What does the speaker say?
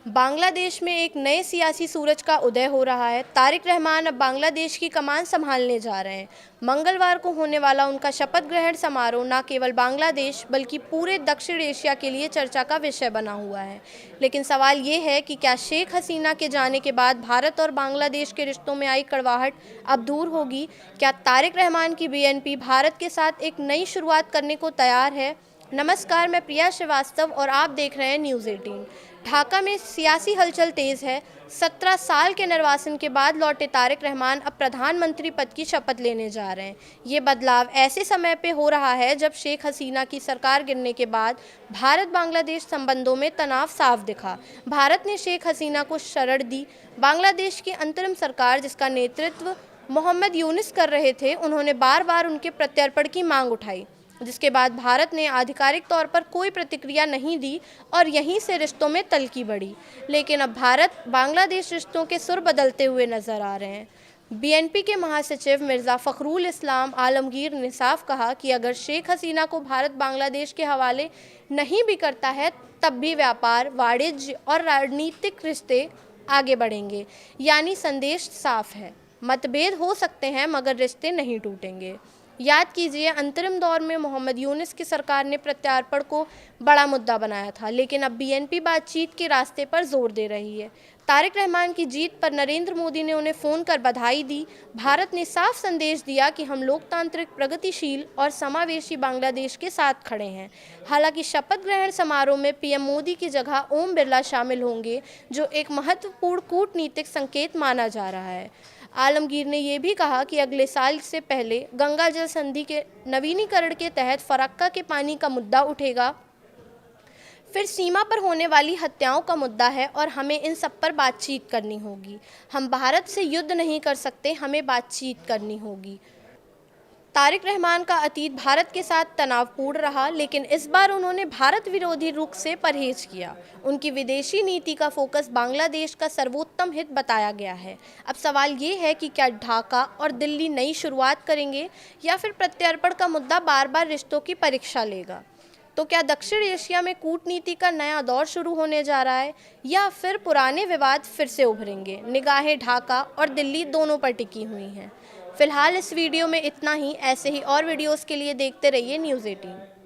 बांग्लादेश में एक नए सियासी सूरज का उदय हो रहा है। तारिक रहमान अब बांग्लादेश की कमान संभालने जा रहे हैं। मंगलवार को होने वाला उनका शपथ ग्रहण समारोह न केवल बांग्लादेश बल्कि पूरे दक्षिण एशिया के लिए चर्चा का विषय बना हुआ है। लेकिन सवाल ये है कि क्या शेख हसीना के जाने के बाद भारत और बांग्लादेश के रिश्तों में आई कड़वाहट अब दूर होगी? क्या तारिक रहमान की बीएनपी भारत के साथ एक नई शुरुआत करने को तैयार है? नमस्कार, मैं प्रिया श्रीवास्तव और आप देख रहे हैं न्यूज़ 18। ढाका में सियासी हलचल तेज है। 17 साल के निर्वासन के बाद लौटे तारिक रहमान अब प्रधानमंत्री पद की शपथ लेने जा रहे हैं। ये बदलाव ऐसे समय पे हो रहा है जब शेख हसीना की सरकार गिरने के बाद भारत बांग्लादेश संबंधों में तनाव साफ दिखा। भारत ने शेख हसीना को शरण दी। बांग्लादेश की अंतरिम सरकार, जिसका नेतृत्व मोहम्मद यूनिस कर रहे थे, उन्होंने बार बार उनके प्रत्यर्पण की मांग उठाई, जिसके बाद भारत ने आधिकारिक तौर पर कोई प्रतिक्रिया नहीं दी और यहीं से रिश्तों में तल्खी बढ़ी। लेकिन अब भारत बांग्लादेश रिश्तों के सुर बदलते हुए नजर आ रहे हैं। बीएनपी के महासचिव मिर्ज़ा फ़खरुल इस्लाम आलमगीर ने साफ कहा कि अगर शेख हसीना को भारत बांग्लादेश के हवाले नहीं भी करता है, तब भी व्यापार, वाणिज्य और राजनीतिक रिश्ते आगे बढ़ेंगे। यानी संदेश साफ है, मतभेद हो सकते हैं मगर रिश्ते नहीं टूटेंगे। याद कीजिए, अंतरिम दौर में मोहम्मद यूनिस की सरकार ने प्रत्यार्पण को बड़ा मुद्दा बनाया था, लेकिन अब बीएनपी बातचीत के रास्ते पर जोर दे रही है। तारिक रहमान की जीत पर नरेंद्र मोदी ने उन्हें फ़ोन कर बधाई दी। भारत ने साफ संदेश दिया कि हम लोकतांत्रिक, प्रगतिशील और समावेशी बांग्लादेश के साथ खड़े हैं। हालांकि शपथ ग्रहण समारोह में पीएम मोदी की जगह ओम बिरला शामिल होंगे, जो एक महत्वपूर्ण कूटनीतिक संकेत माना जा रहा है। आलमगीर ने यह भी कहा कि अगले साल से पहले गंगा जल संधि के नवीनीकरण के तहत फरक्का के पानी का मुद्दा उठेगा। फिर सीमा पर होने वाली हत्याओं का मुद्दा है और हमें इन सब पर बातचीत करनी होगी। हम भारत से युद्ध नहीं कर सकते, हमें बातचीत करनी होगी। तारिक रहमान का अतीत भारत के साथ तनावपूर्ण रहा, लेकिन इस बार उन्होंने भारत विरोधी रुख से परहेज किया। उनकी विदेशी नीति का फोकस बांग्लादेश का सर्वोत्तम हित बताया गया है। अब सवाल ये है कि क्या ढाका और दिल्ली नई शुरुआत करेंगे या फिर प्रत्यर्पण का मुद्दा बार बार रिश्तों की परीक्षा लेगा? तो क्या दक्षिण एशिया में कूटनीति का नया दौर शुरू होने जा रहा है या फिर पुराने विवाद फिर से उभरेंगे? निगाहें ढाका और दिल्ली दोनों पर टिकी हुई हैं। फिलहाल इस वीडियो में इतना ही। ऐसे ही और वीडियोस के लिए देखते रहिए न्यूज़ 18।